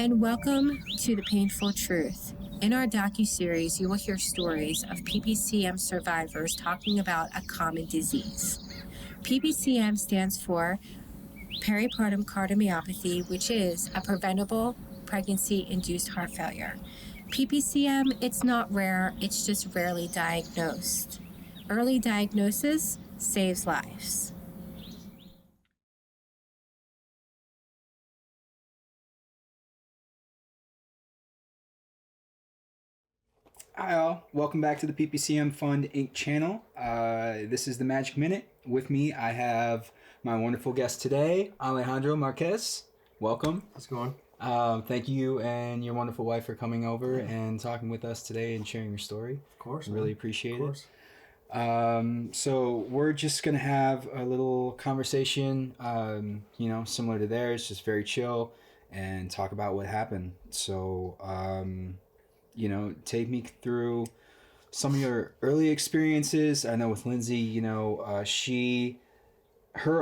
And welcome to The Painful Truth. In our docuseries, you will hear stories of PPCM survivors talking about a common disease. PPCM stands for peripartum cardiomyopathy, which is a preventable pregnancy-induced heart failure. PPCM, it's not rare, it's just rarely diagnosed. Early diagnosis saves lives. Hi all, welcome back to the PPCM Fund Inc. channel. This is the Magic Minute. With me I have my wonderful guest today, Alejandro Marquez. Welcome. How's it going? Thank you and your wonderful wife for coming over and talking with us today and sharing your story. Of course. Really appreciate it. So we're just going to have a little conversation, similar to theirs, just very chill and talk about what happened. So, take me through some of your early experiences. I know with Lindsay, her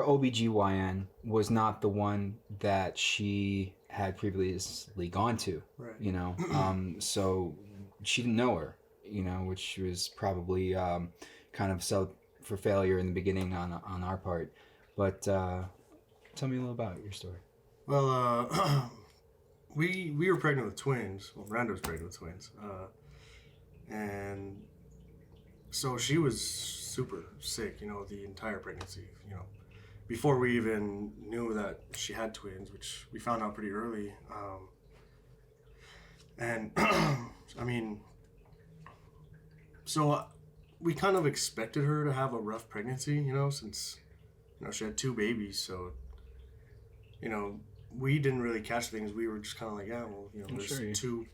OBGYN was not the one that she had previously gone to, right. So she didn't know her, which was probably kind of set for failure in the beginning on our part. But tell me a little about your story. Well, we were pregnant with twins. Well, Miranda was pregnant with twins. And so she was super sick, the entire pregnancy, before we even knew that she had twins, which we found out pretty early. So we kind of expected her to have a rough pregnancy, since, she had two babies. So, we didn't really catch things. We were just kind of like, yeah, well, there's two,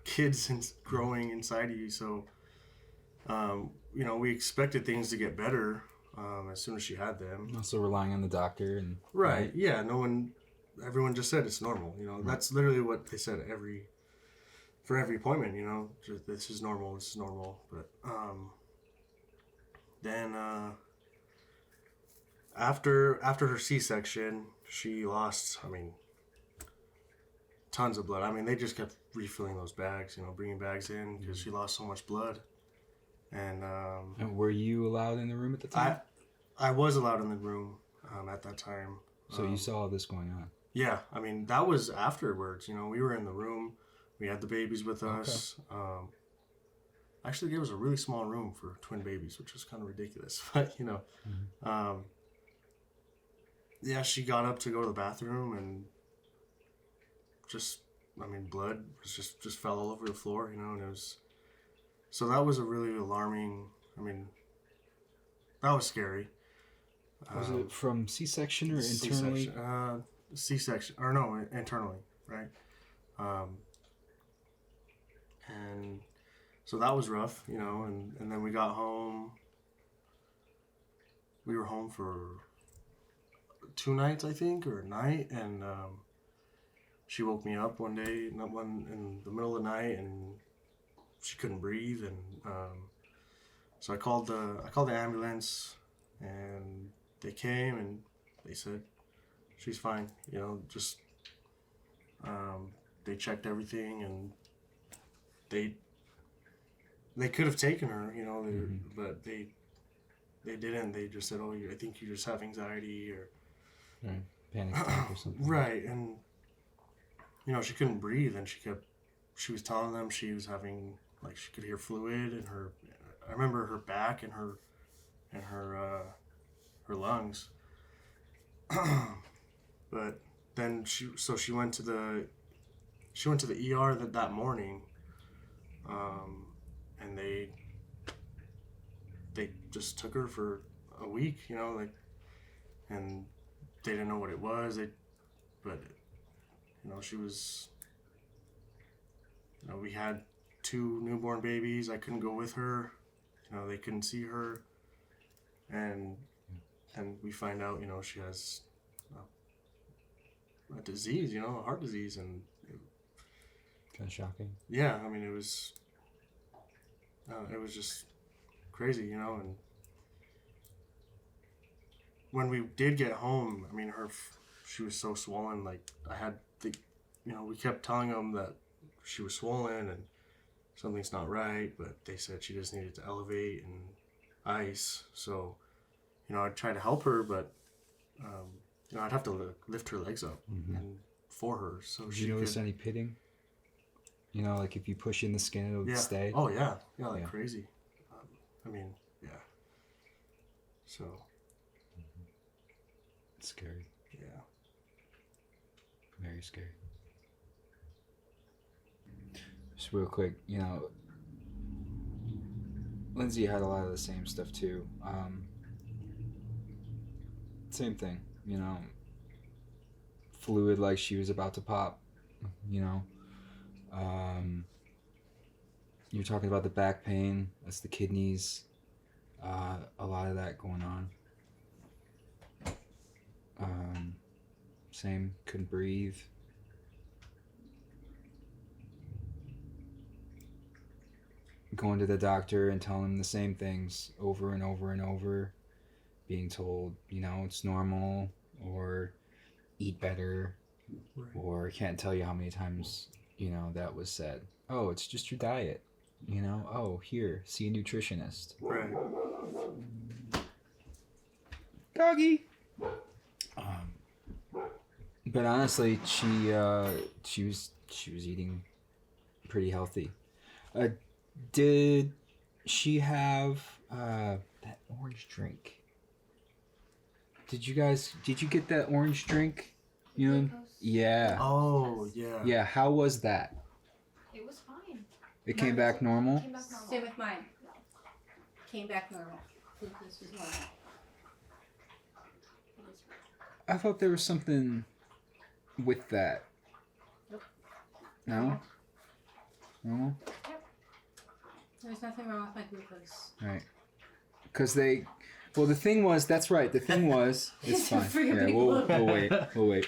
kids growing inside of you. So, we expected things to get better as soon as she had them. Also relying on the doctor and right. Yeah. Everyone just said it's normal. Right. That's literally what they said for every appointment. Just, this is normal. But then after her C-section, she lost, tons of blood. They just kept refilling those bags, bringing bags in because she lost so much blood. And were you allowed in the room at the time? I was allowed in the room at that time. So you saw all this going on? Yeah, that was afterwards. We were in the room. We had the babies with us. Okay. Actually gave us a really small room for twin babies, which was kind of ridiculous. But, yeah, she got up to go to the bathroom and just, blood was just fell all over the floor, and it was... So that was a really alarming... that was scary. Was it from C-section or internally? C-section. C-section. Or no, internally, right? And so that was rough, and then we got home. We were home for 2 nights, I think, or a night, and she woke me up one day, in the middle of the night, and she couldn't breathe, and so I called the ambulance, and they came, and they said she's fine, just they checked everything, and they could have taken her, but they didn't. They just said, "Oh, I think you just have anxiety or panic attack or something." Right, and she couldn't breathe, and she was telling them she was having, she could hear fluid in her. I remember her back and her lungs. But then she went to the ER that morning. And they just took her for a week, and they didn't know what it was. But she was, we had 2 newborn babies. I couldn't go with her, they couldn't see her, and we find out, she has a disease, a heart disease, and kind of shocking. Yeah, it was just crazy, and when we did get home, she was so swollen, I had we kept telling them that she was swollen and something's not right, but they said she just needed to elevate and ice. So, I'd try to help her, but, I'd have to lift her legs up and for her. So Did you notice any pitting? Like if you push in the skin, it'll stay? Oh, yeah. Yeah, like crazy. Yeah. So. It's scary. Yeah. Very scary. Just real quick, Lindsay had a lot of the same stuff too. Same thing, fluid like she was about to pop, You're talking about the back pain, that's the kidneys, a lot of that going on. Same, couldn't breathe. Going to the doctor and telling him the same things over and over and over, being told, it's normal, or eat better, or I can't tell you how many times, that was said. Oh, it's just your diet, oh, here, see a nutritionist. Right. Doggy. But honestly, she was eating pretty healthy. Did she have that orange drink? Did you get that orange drink? Yeah. Oh, yeah. Yeah, how was that? It was fine. It came back normal? Came back normal. Same with mine. Came back normal. Glucose was normal. I thought there was something with that. Nope. No? No? There's nothing wrong with my glucose. Right. Because the thing was, that's right, the thing was, it's fine. Yeah, we'll wait. We'll wait.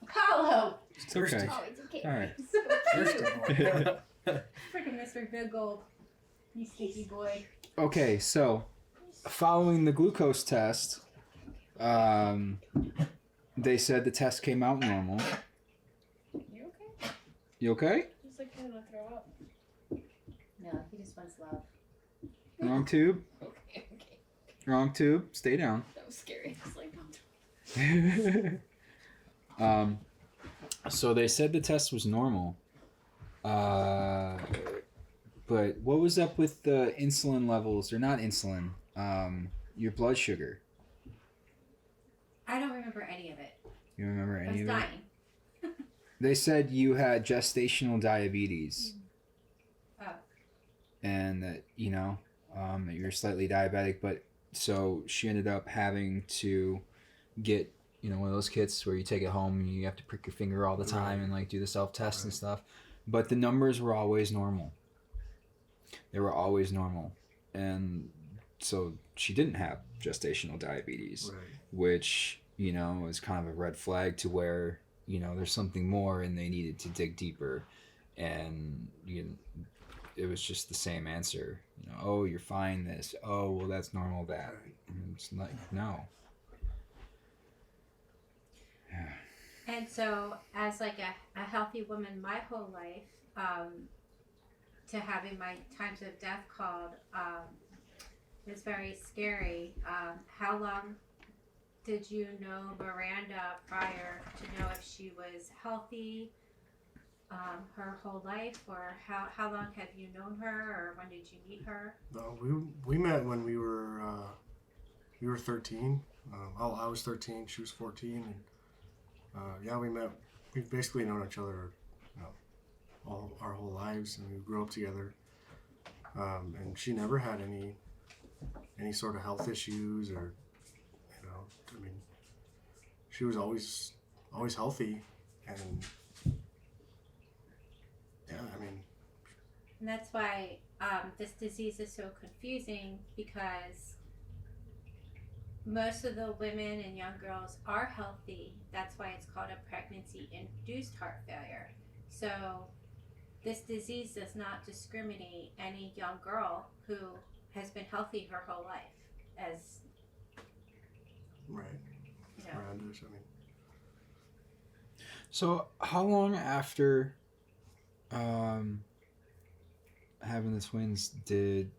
Apollo! It's okay. Oh, it's okay. All right. Freaking Mr. Big Gold. You stinky boy. Okay, so, following the glucose test, they said the test came out normal. You okay? You okay? He's like gonna throw up. No, he just wants love. Wrong tube. Okay. Wrong tube. Stay down. That was scary. It's like, don't So they said the test was normal. But what was up with the insulin levels, or not insulin, your blood sugar? I don't remember any of it. You remember I any was of it? dying. They said you had gestational diabetes. Oh. And that, that you're slightly diabetic, but so she ended up having to get, one of those kits where you take it home and you have to prick your finger all the time and like do the self-test and stuff. But the numbers were always normal. They were always normal. And so she didn't have gestational diabetes, which, is kind of a red flag to where, there's something more and they needed to dig deeper. And, it was just the same answer. Oh, you're fine this. Oh, well, that's normal that. And it's like, no. Yeah. And so, as like a healthy woman my whole life, to having my times of death called was very scary. How long did you know Miranda prior to know if she was healthy her whole life, or how long have you known her, or when did you meet her? We met when we were 13. I was 13, she was 14, and we met. We've basically known each other, all our whole lives, and we grew up together. And she never had any sort of health issues, or she was always healthy, and And that's why this disease is so confusing, because most of the women and young girls are healthy. That's why it's called a pregnancy-induced heart failure. So this disease does not discriminate any young girl who has been healthy her whole life, as Miranda's, So how long after um, having the twins did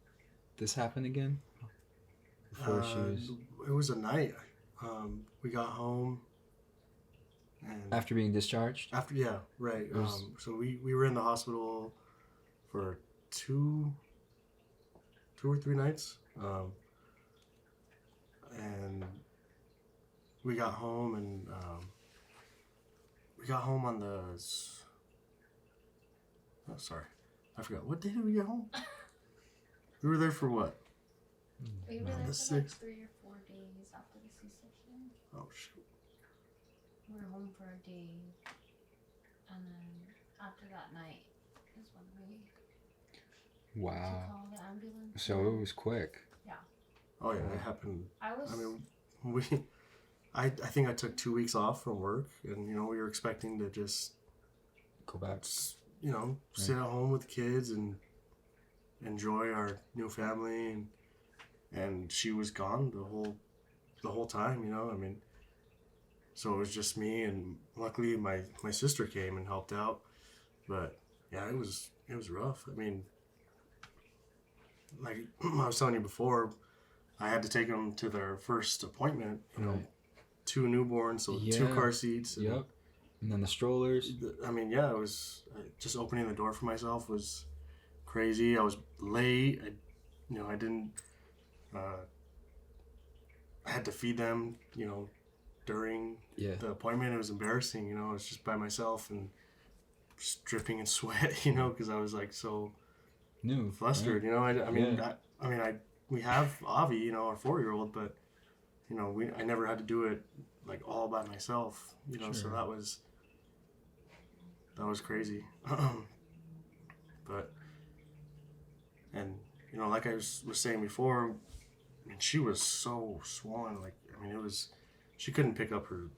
this happen again? Before she was It was a night. We got home, and after being discharged. after yeah, right. was- So we were in the hospital for two or three nights, and we got home and we got home on the. Oh, sorry, I forgot. What day did we get home? We were there for what? We were No, there the for like sixth. 3 or 4 days after the C-section. Oh shoot. We were home for a day, and then after that night is when we to Wow. call the ambulance. So it was quick. Oh yeah, it happened. I was. I mean, I think I took 2 weeks off from work, and we were expecting to just Go back. sit at home with the kids and enjoy our new family, and she was gone the whole time. I mean, so it was just me, and luckily my sister came and helped out, but yeah, it was rough. I mean, like I was telling you before, I had to take them to their first appointment. Right. 2 newborns, so 2 Yeah. car seats. And, Yep. And then the strollers. I mean, yeah, it was just opening the door for myself was crazy. I was late. I didn't. I had to feed them. During Yeah. the appointment, it was embarrassing. I was just by myself and just dripping in sweat. Because I was like so New. flustered. Right? We have Avi, our 4-year-old, but I never had to do it like all by myself. So Sure. that was crazy. But like I was saying before, I mean, she was so swollen. Like she couldn't pick up her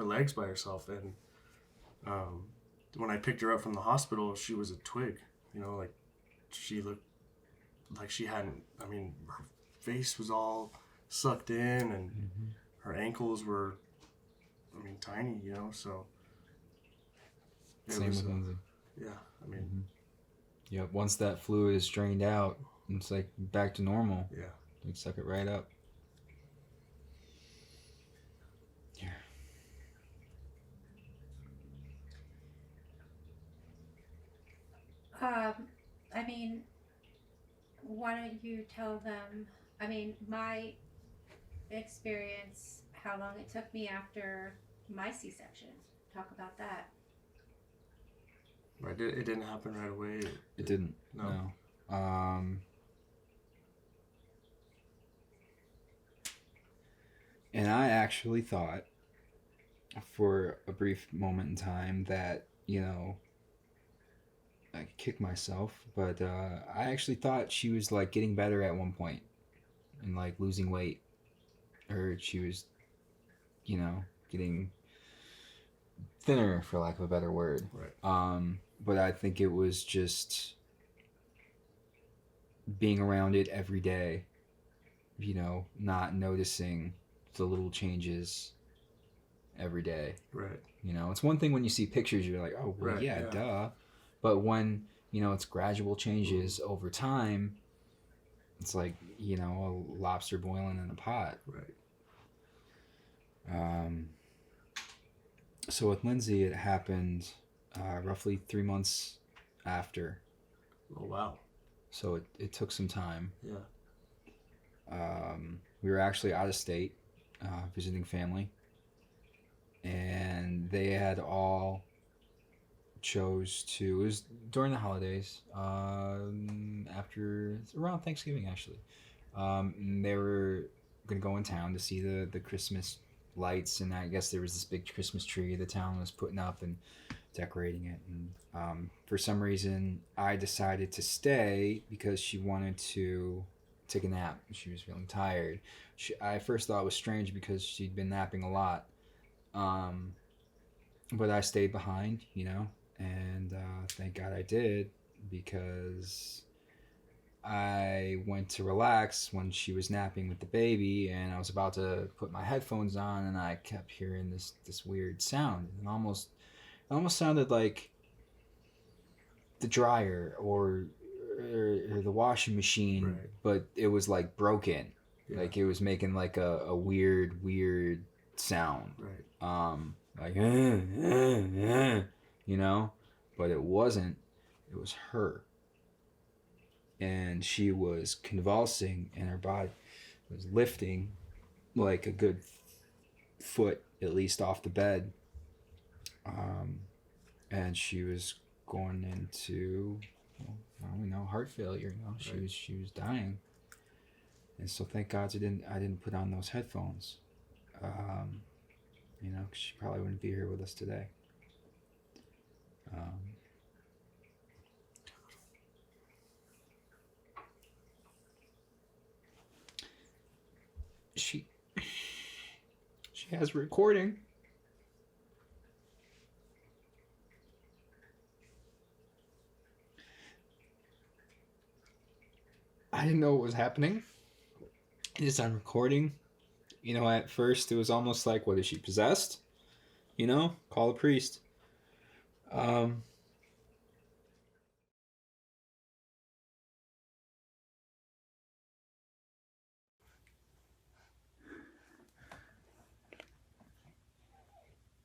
legs by herself. And when I picked her up from the hospital, she was a twig. Like she looked like she hadn't. I mean, her face was all sucked in, and her ankles were, tiny. So it Same was, with Lindsay. yeah. I mean, Yep. Once that fluid is drained out, it's like back to normal. yeah. You suck it right up. I mean, why don't you tell them? I mean, my experience, how long it took me after my C-section. Talk about that. Right. It didn't happen right away. It didn't. No. No. And I actually thought for a brief moment in time that, I could kick myself, but I actually thought she was like getting better at one point and like losing weight, or she was, getting thinner, for lack of a better word. Right. But I think it was just being around it every day, not noticing the little changes every day. Right. It's one thing when you see pictures, you're like, oh, well, Right, yeah, yeah. duh. But when, it's gradual changes over time, it's like, a lobster boiling in a pot. Right. So with Lindsay, it happened roughly 3 months after. Oh wow. So it took some time. Yeah. We were actually out of state visiting family. And they had all chose to, it was during the holidays, after, around Thanksgiving actually. They were going to go in town to see the Christmas lights, and I guess there was this big Christmas tree the town was putting up and decorating it. And for some reason, I decided to stay because she wanted to take a nap. She was feeling tired. I first thought it was strange because she'd been napping a lot. But I stayed behind, and thank God I did, because I went to relax when she was napping with the baby, and I was about to put my headphones on, and I kept hearing this weird sound, and almost almost sounded like the dryer or the washing machine, Right. but it was like broken. Yeah. Like it was making like a weird sound. Right. Like you know, but it wasn't. It was her, and she was convulsing, and her body was lifting like a good foot at least off the bed. And she was going into, well, I don't know, heart failure. You know, Right. she was dying. And so thank God I didn't put on those headphones. You know, 'cause she probably wouldn't be here with us today. She has a recording. I didn't know what was happening. It is on recording. You know, at first it was almost like, what, is she possessed? You know, call a priest.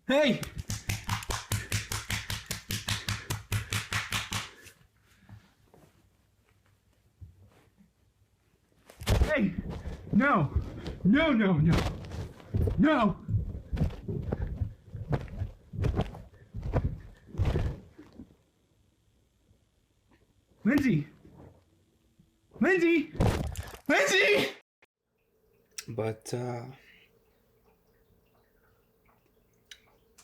Hey! Hey! No! No, no, no! No! Lindsay! Lindsay! Lindsay! But,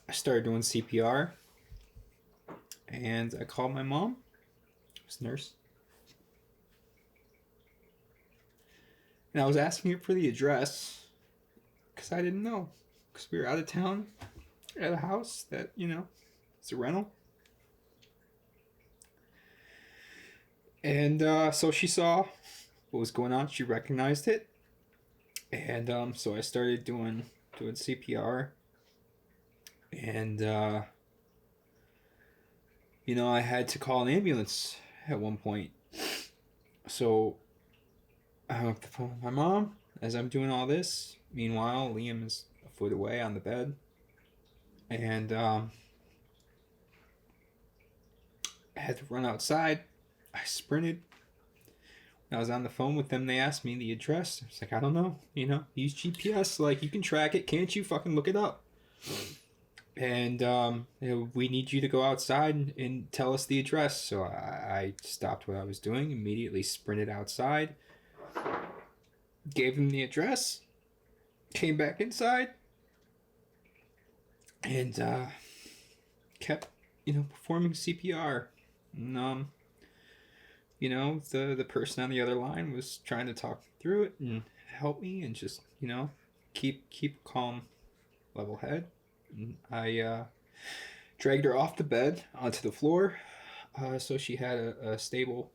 I started doing CPR, and I called my mom, who's a nurse, and I was asking her for the address, because I didn't know, because we were out of town, at a house that, you know, it's a rental. And so she saw what was going on. She recognized it, and so I started doing CPR, and you know, I had to call an ambulance at one point. So I hung up the phone with my mom as I'm doing all this. Meanwhile, Liam is a foot away on the bed, and I had to run outside. I sprinted. When I was on the phone with them, they asked me the address. I was like, I don't know. You know, use GPS. Like, you can track it. Can't you fucking look it up? And you know, we need you to go outside and tell us the address. So I stopped what I was doing, immediately sprinted outside, gave them the address, came back inside, and kept, you know, performing CPR. And, you know, the person on the other line was trying to talk through it and help me and just, you know, keep a calm, level head. And I dragged her off the bed onto the floor, so she had a stable.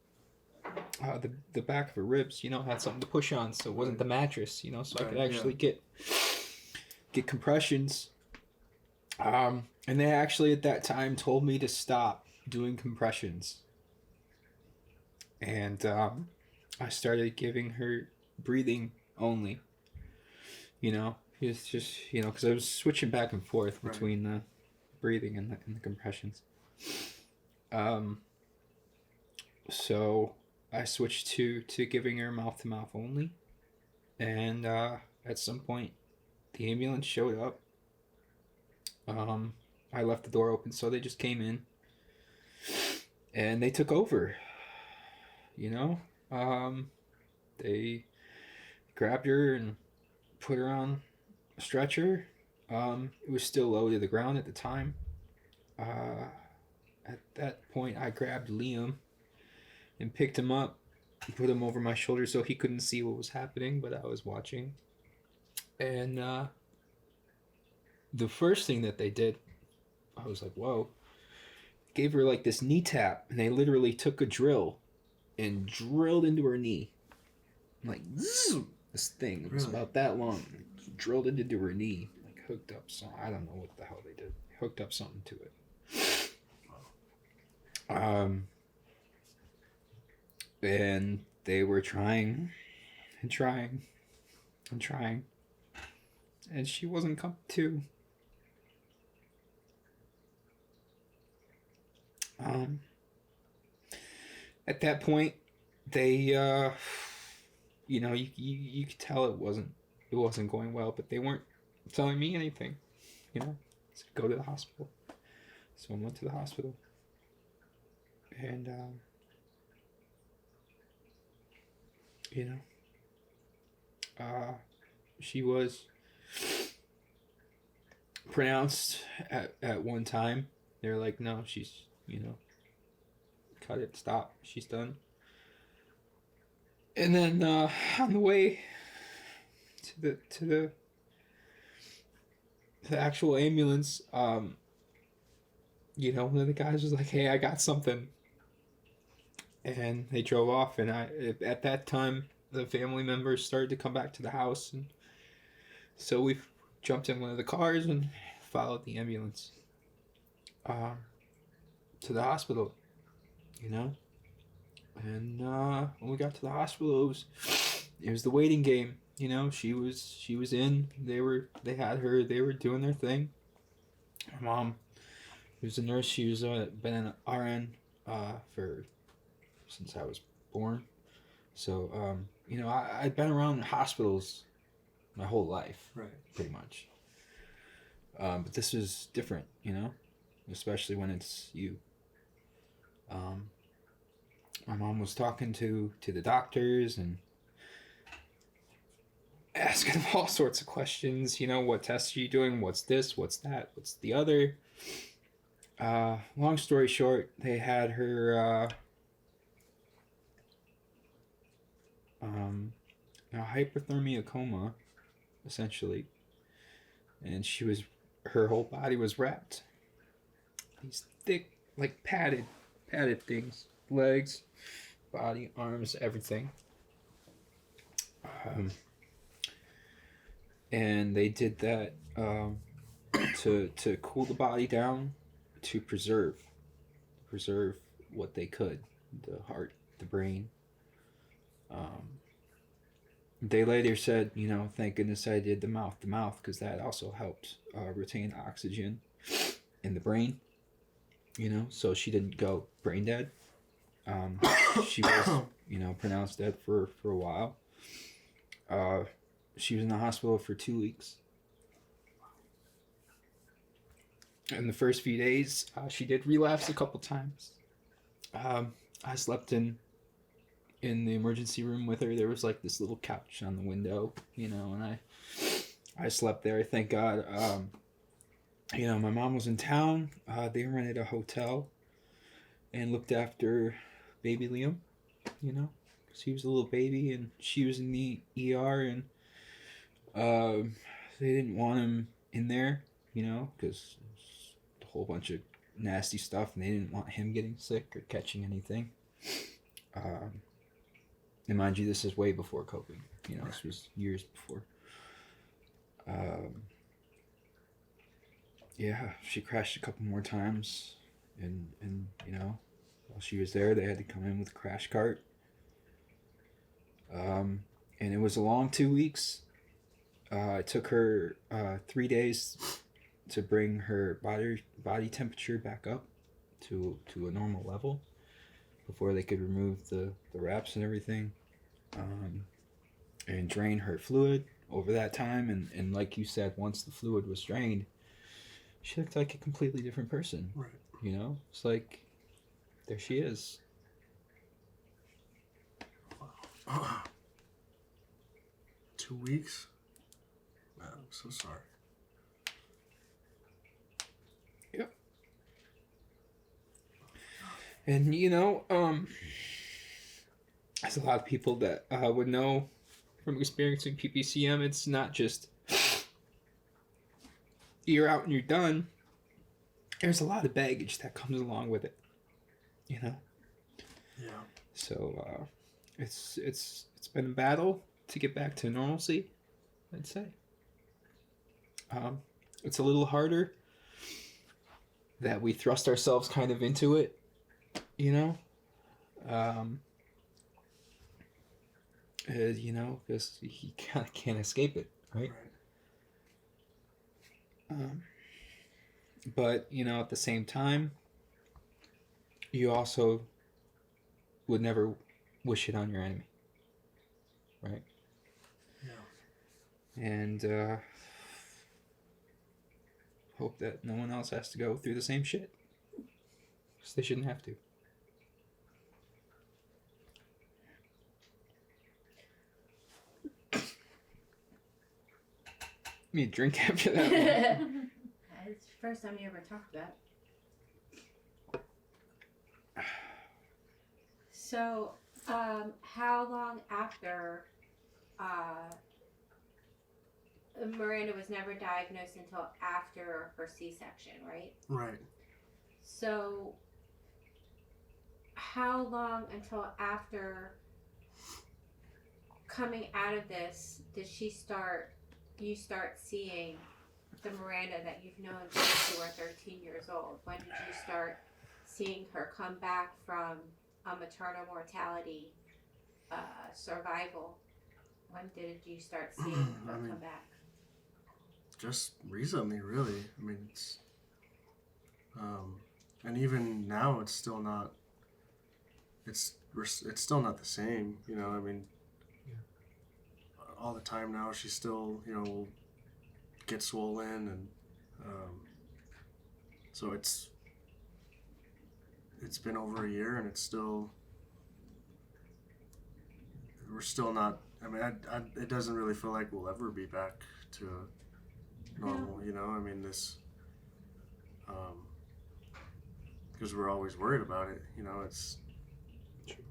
The back of her ribs, you know, had something to push on, so it wasn't the mattress, you know, so I could actually get compressions. And they actually at that time told me to stop doing compressions. And I started giving her breathing only. You know, it's just, you know, because I was switching back and forth between the breathing and the compressions. So I switched to giving her mouth to mouth only. And at some point, the ambulance showed up. I left the door open, so they just came in. And they took over. You know, they grabbed her and put her on a stretcher. It was still low to the ground at the time. At that point, I grabbed Liam and picked him up, put him over my shoulder so he couldn't see what was happening, but I was watching. And the first thing that they did, I was like, whoa, gave her like this knee tap, and they literally took a drill and drilled into her knee. Like, zzz, this thing, it was about that long. Drilled into her knee, like hooked up some, I don't know what the hell they did. Hooked up something to it. And they were trying and trying and trying, and she wasn't coming to. At that point, they, you could tell it wasn't going well, but they weren't telling me anything, So go to the hospital. So I went to the hospital, and she was pronounced at one time. They're like, no, she's, cut it, stop, she's done. And then on the way to the actual ambulance, one of the guys was like, hey, I got something. And they drove off, and at that time, the family members started to come back to the house, and so we jumped in one of the cars and followed the ambulance to the hospital, And when we got to the hospital, it was the waiting game. She was in. They had her. They were doing their thing. My mom, who was a nurse, she was been an RN since I was born. So I'd been around hospitals my whole life, right? Pretty much. But this was different, especially when it's you. My mom was talking to the doctors and asking them all sorts of questions. What tests are you doing? What's this? What's that? What's the other? Long story short, they had her hypothermia coma, essentially, and her whole body was wrapped. These thick, like padded things, legs, body, arms, everything. And they did that to cool the body down, to preserve what they could, the heart, the brain. They later said, thank goodness I did the mouth, because that also helped retain oxygen in the brain, so she didn't go brain dead. She was, pronounced dead for a while. She was in the hospital for 2 weeks. In the first few days, she did relapse a couple times. I slept in the emergency room with her. There was like this little couch on the window, and I slept there. Thank God. My mom was in town. They rented a hotel and looked after baby Liam, because he was a little baby and she was in the ER, and they didn't want him in there, because a whole bunch of nasty stuff, and they didn't want him getting sick or catching anything. And mind you, this is way before COVID. This was years before. She crashed a couple more times, and while she was there, they had to come in with a crash cart. And it was a long 2 weeks. It took her 3 days to bring her body temperature back up to a normal level before they could remove the wraps and everything, and drain her fluid over that time. And like you said, once the fluid was drained, she looked like a completely different person. Right. It's like, there she is. Wow. 2 weeks? Man, I'm so sorry. Yep. And as a lot of people that would know from experiencing PPCM, it's not just you're out and you're done. There's a lot of baggage that comes along with it, Yeah. So it's been a battle to get back to normalcy, I'd say. It's a little harder that we thrust ourselves kind of into it, you know? You know, because you kind of can't escape it, right? But, you know, at the same time, you also would never wish it on your enemy, right? Yeah. And hope that no one else has to go through the same shit. Because they shouldn't have to. Me a drink after that one. It's the first time you ever talked about. So, how long after Miranda was never diagnosed until after her C-section, right? Right. So, how long until after coming out of this did you start seeing the Miranda that you've known since you were 13 years old? When did you start seeing her come back from a maternal mortality survival? When did you start seeing her come back? Just recently, really. I mean, it's, and even now, it's still not. It's still not the same, you know. I mean, all the time now, she's still, you know, will get swollen, and so it's been over a year, and it's still. We're still not. I mean, it doesn't really feel like we'll ever be back to normal, you know. I mean, this, because we're always worried about it, you know. It's true.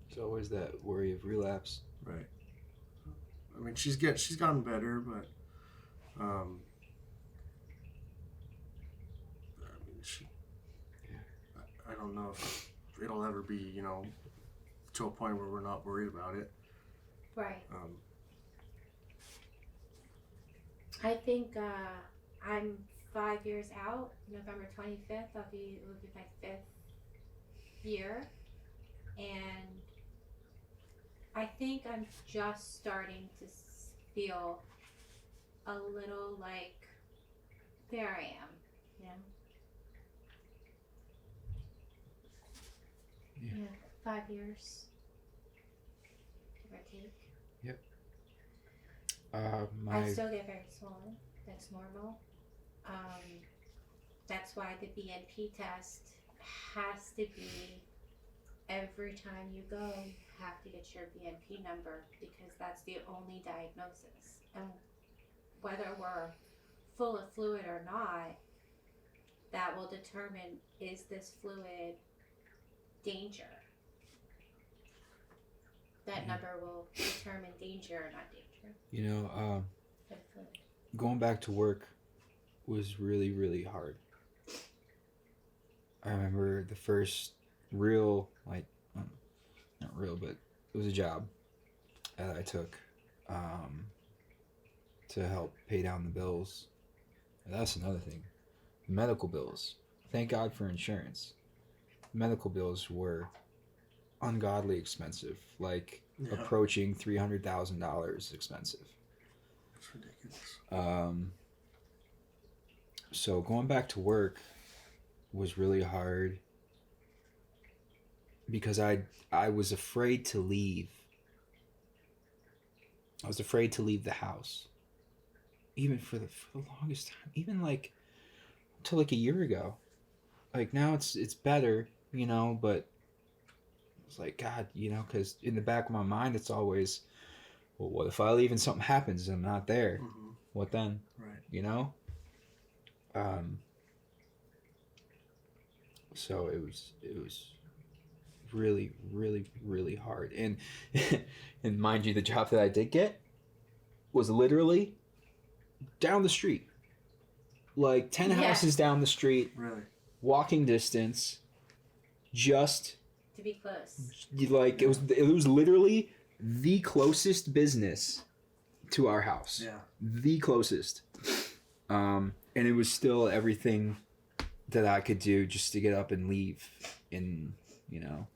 There's always that worry of relapse, right? I mean, she's gotten better, but I mean, I don't know if it'll ever be, you know, to a point where we're not worried about it. Right. I think I'm 5 years out. November 25th, it will be my 5th year, and I think I'm just starting to feel a little like there I am, you know. Yeah. 5 years, give or take. Yep. I still get very swollen. That's normal. That's why the BNP test has to be every time you go. You have to get your BNP number because that's the only diagnosis. And whether we're full of fluid or not, that will determine, is this fluid danger? That number will determine danger or not danger. You know, going back to work was really, really hard. I remember the first real, like, not real, but it was a job that I took to help pay down the bills. And that's another thing. Medical bills. Thank God for insurance. Medical bills were ungodly expensive, like approaching $300,000 expensive. That's ridiculous. So going back to work was really hard because I was afraid to leave. I was afraid to leave the house, even for the longest time, even like until like a year ago. Like now it's better, you know, but it's like, God, you know, because in the back of my mind it's always, well, what if I leave and something happens and I'm not there? Mm-hmm. What then? Right. You know. So it was really, really, really hard. And and mind you, the job that I did get was literally down the street. Like 10 houses down the street. Really? Walking distance. Just to be close. Like it was literally the closest business to our house. Yeah. The closest. And it was still everything that I could do just to get up and leave and, you know,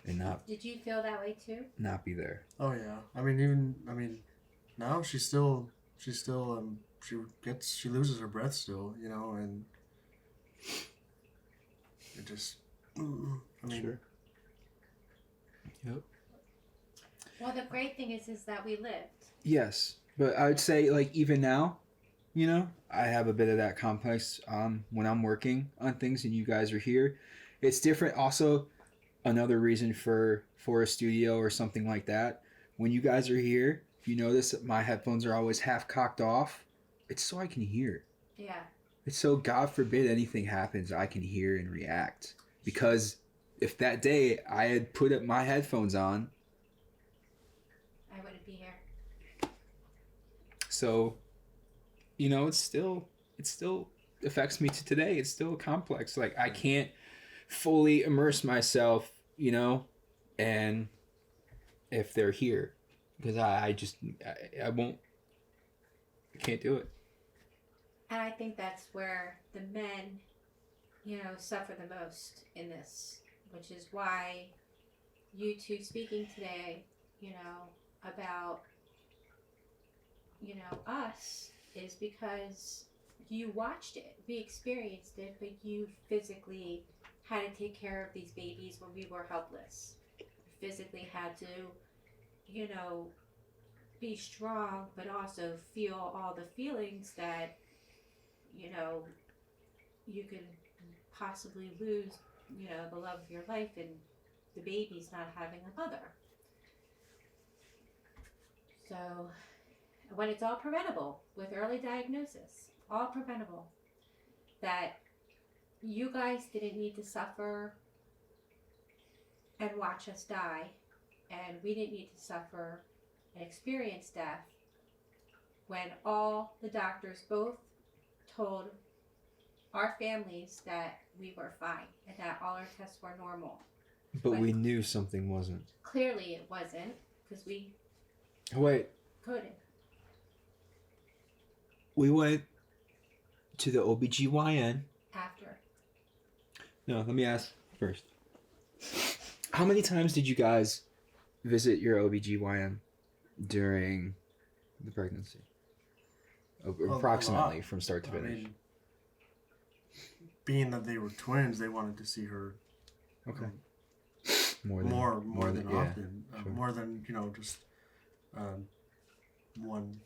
and Did you feel that way too? not be there. Oh yeah. I mean, now she loses her breath still, you know, and it just, I mean, Sure. Yep. Well, the great thing is that we lived. Yes, but I would say like even now, you know, I have a bit of that complex when I'm working on things and you guys are here. It's different. Also, another reason for a studio or something like that. When you guys are here, if you notice, my headphones are always half cocked off. It's so I can hear. Yeah. It's so God forbid anything happens, I can hear and react. Because if that day I had put up my headphones on, I wouldn't be here. so, you know, it still affects me to today. It's still complex. Like I can't fully immerse myself, you know, and if they're here, because I can't do it. And I think that's where the men, you know, suffer the most in this, which is why you two speaking today, you know, about, you know, us is because you watched it. We experienced it, but you physically had to take care of these babies when we were helpless. You physically had to, you know, be strong, but also feel all the feelings that, you know, you could possibly lose, you know, the love of your life and the baby's not having a mother. So, when it's all preventable with early diagnosis, all preventable, that you guys didn't need to suffer and watch us die, and we didn't need to suffer and experience death when all the doctors both told our families that we were fine and that all our tests were normal. But we knew something wasn't. Clearly it wasn't, because we Wait, couldn't. we went to the OBGYN. After. No, let me ask first. How many times did you guys visit your OBGYN during the pregnancy? Approximately from start to finish. mean, being that they were twins, they wanted to see her. Okay. More than often, sure. more than, you know, just one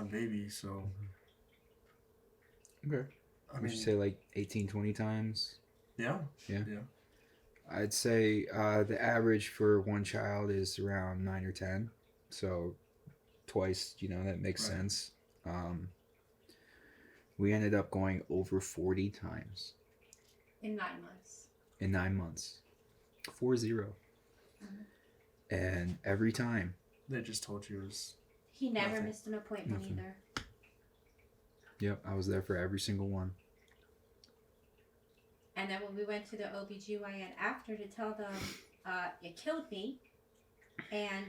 baby. So. Okay. Would you say like 18, 20 times? Yeah. Yeah. Yeah. I'd say the average for one child is around 9 or 10. So twice, you know, that makes sense. We ended up going over 40 times. In 9 months. In 9 months. 40. Mm-hmm. And every time. They just told you it was... He never missed an appointment either. Yep, I was there for every single one. And then when we went to the OBGYN after to tell them, you killed me and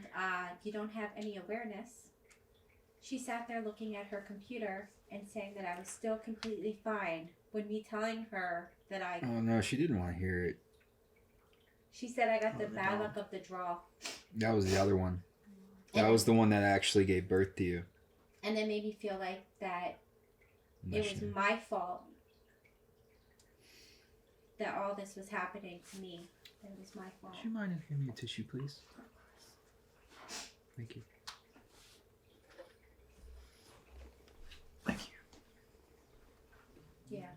you don't have any awareness, she sat there looking at her computer and saying that I was still completely fine when me telling her that I... Oh, no, she didn't want to hear it. She said I got the bad luck of the draw. That was the other one. That was the one that actually gave birth to you. And then made me feel like that it was my fault that all this was happening to me. It was my fault. Would you mind if you give me a tissue, please? Thank you. Thank you. Yeah.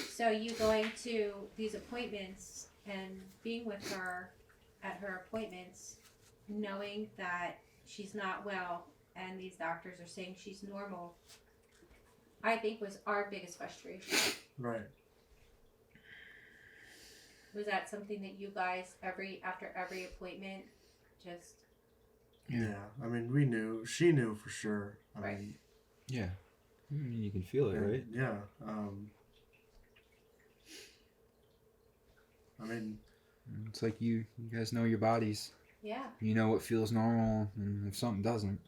So you going to these appointments and being with her at her appointments, knowing that she's not well and these doctors are saying she's normal, I think was our biggest frustration. Right. Was that something that you guys after every appointment just... Yeah. I mean, we knew. She knew for sure. I mean, yeah. I mean, you can feel it, right? Yeah. I mean, it's like you guys know your bodies. Yeah. You know what feels normal and if something doesn't.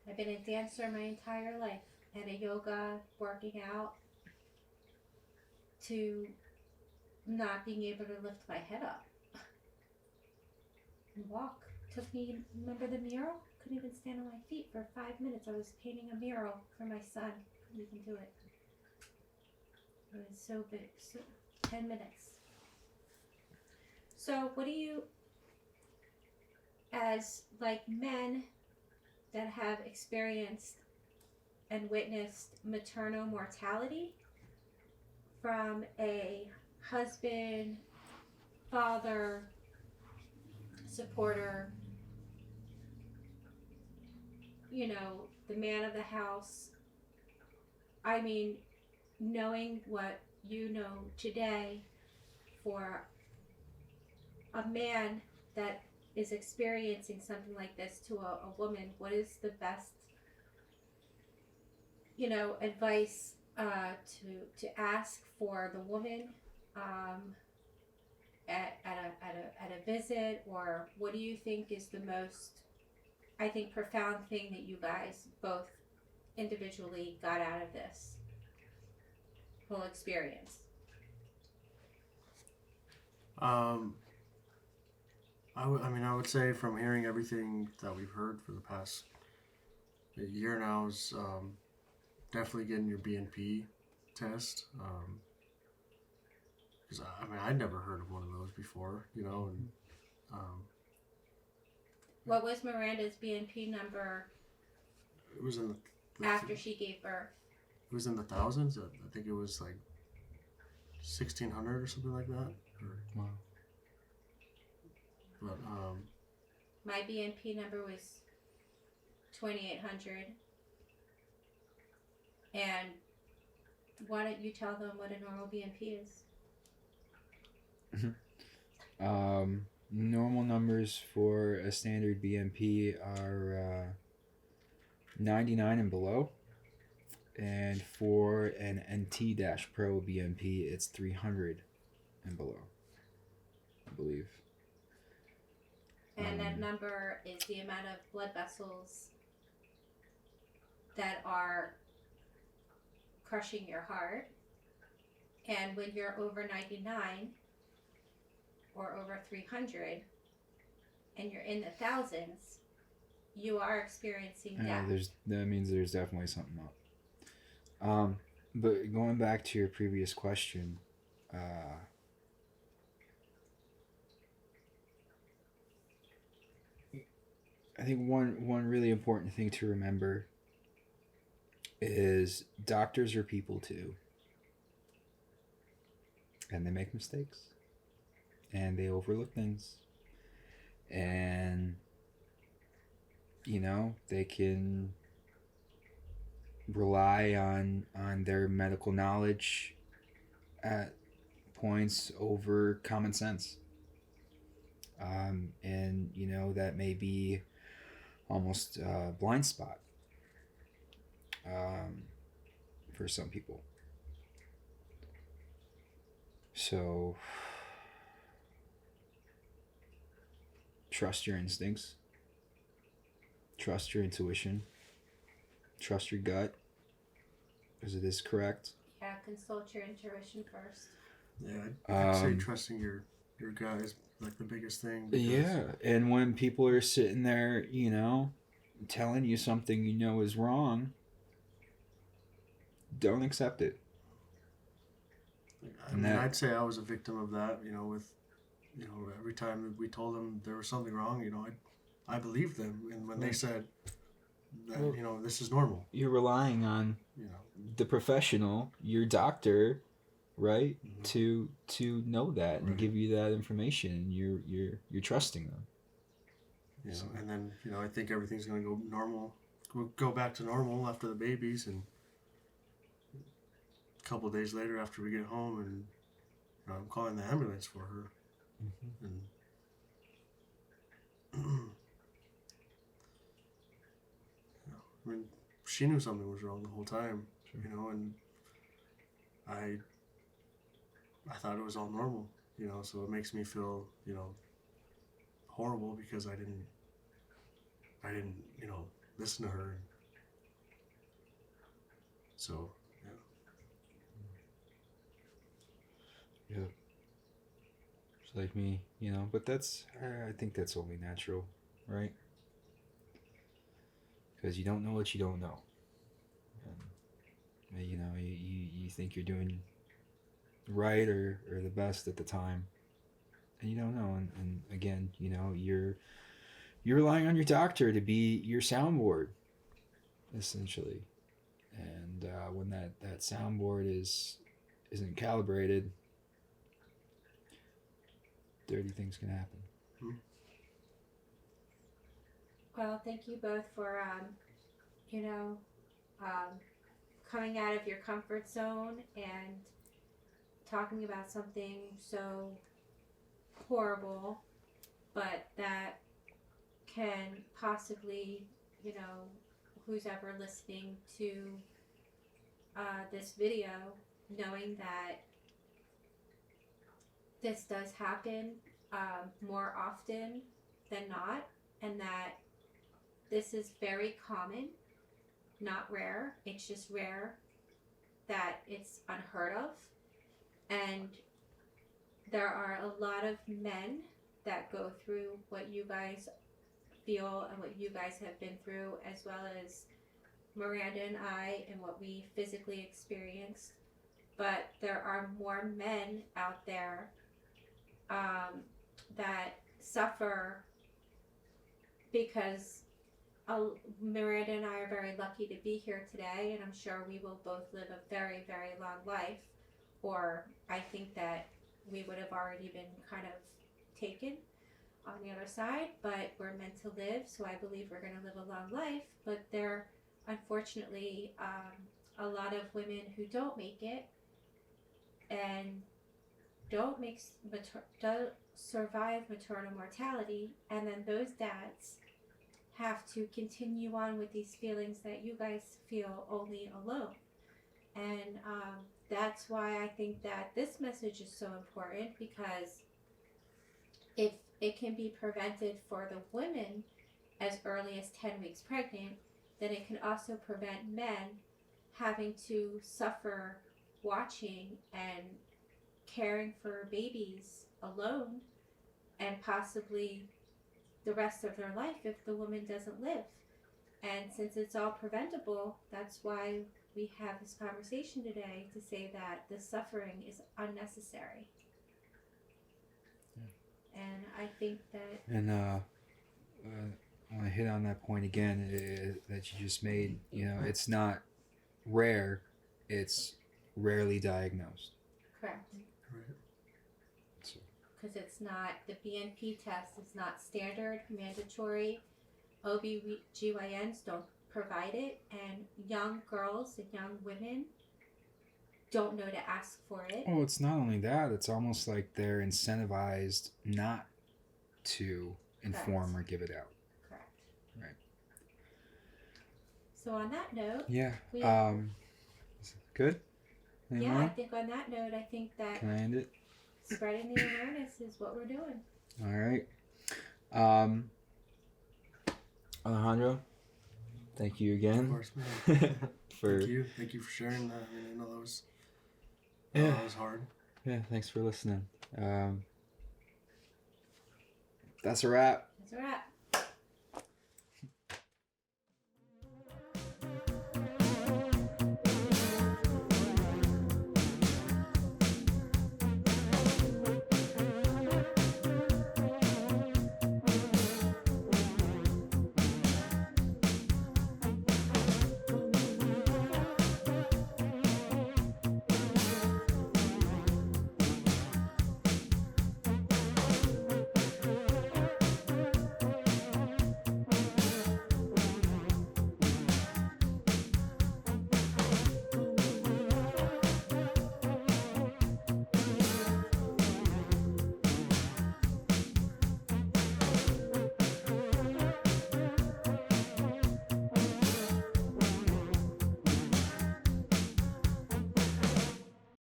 I've been a dancer my entire life. and a yoga, working out, to not being able to lift my head up and walk. Took me, remember the mural? Couldn't even stand on my feet for 5 minutes. I was painting a mural for my son. Couldn't even do it. It was so big. So 10 minutes. So what do you, as like men that have experienced and witnessed maternal mortality from a husband, father, supporter, you know, the man of the house. I mean, knowing what you know today, for a man that is experiencing something like this to a woman, what is the best, you know, advice to ask for the woman at a visit? Or what do you think is the most, I think, profound thing that you guys both individually got out of this whole experience? I would say, from hearing everything that we've heard for the past year now, is definitely getting your BNP test. Because I'd never heard of one of those before, you know. And What was Miranda's BNP number it was in the after she gave birth? It was in the thousands. I think it was like 1,600 or something like that. Wow. But My BNP number was 2,800. And why don't you tell them what a normal BNP is? Normal numbers for a standard BMP are 99 and below, and for an NT-Pro BMP, it's 300 and below, I believe. And that number is the amount of blood vessels that are crushing your heart. And when you're over 99 or over 300 and you're in the thousands, you are experiencing death. That means there's definitely something up. But going back to your previous question, I think one really important thing to remember is doctors are people too. And they make mistakes. And they overlook things. And, you know, they can rely on their medical knowledge at points over common sense. And, you know, that may be almost a blind spot for some people. So trust your instincts, trust your intuition, trust your gut, because it is correct. Yeah, consult your intuition first. Yeah, I'd say trusting your gut is like the biggest thing. Yeah, and when people are sitting there, you know, telling you something you know is wrong, don't accept it. I'd say I was a victim of that, you know, with, you know, every time we told them there was something wrong, you know, I believed them. And when they said that, you know, this is normal. You're relying on, you know, the professional, your doctor, right, mm-hmm. to know that and give you that information, and you're trusting them. You know, and then, you know, I think everything's going to go normal. We'll go back to normal after the babies, and a couple of days later after we get home, and you know, I'm calling the ambulance for her. Mm-hmm. And you know, I mean, she knew something was wrong the whole time, sure. You know, and I thought it was all normal, you know, so it makes me feel, you know, horrible because I didn't, you know, listen to her. So Yeah. It's like me, you know, but that's, I think that's only natural, right? Because you don't know what you don't know. And, you know, you think you're doing right or the best at the time. And you don't know. And again, you know, you're relying on your doctor to be your soundboard, essentially. And when that soundboard isn't calibrated, dirty things can happen. Well, thank you both for, coming out of your comfort zone and talking about something so horrible, but that can possibly, who's ever listening to this video, knowing that this does happen more often than not, and that this is very common, not rare. It's just rare that it's unheard of. And there are a lot of men that go through what you guys feel and what you guys have been through, as well as Miranda and I and what we physically experienced. But there are more men out there that suffer because Miranda and I are very lucky to be here today, and I'm sure we will both live a very, very long life, or I think that we would have already been kind of taken on the other side, but we're meant to live, so I believe we're going to live a long life. But there, unfortunately, a lot of women who don't make it and don't survive maternal mortality, and then those dads have to continue on with these feelings that you guys feel only alone. And that's why I think that this message is so important, because if it can be prevented for the women as early as 10 weeks pregnant, then it can also prevent men having to suffer watching and caring for babies alone, and possibly the rest of their life if the woman doesn't live. And since it's all preventable, that's why we have this conversation today, to say that the suffering is unnecessary. Yeah. And I think that... And I want to hit on that point again that you just made. You know, it's not rare, it's rarely diagnosed. Correct. Right. Because it's not, the BNP test is not standard, mandatory. OBGYNs don't provide it, and young girls and young women don't know to ask for it. Oh, it's not only that, it's almost like they're incentivized not to inform or give it out. Correct. Right. So on that note, yeah. Good? Any yeah, more? I think on that note, I think that Can I end it? spreading the awareness is what we're doing. All right. Alejandro, thank you again. Of course, man. Thank you for sharing that. I mean, I know Yeah. that was hard. Yeah, thanks for listening. That's a wrap. That's a wrap.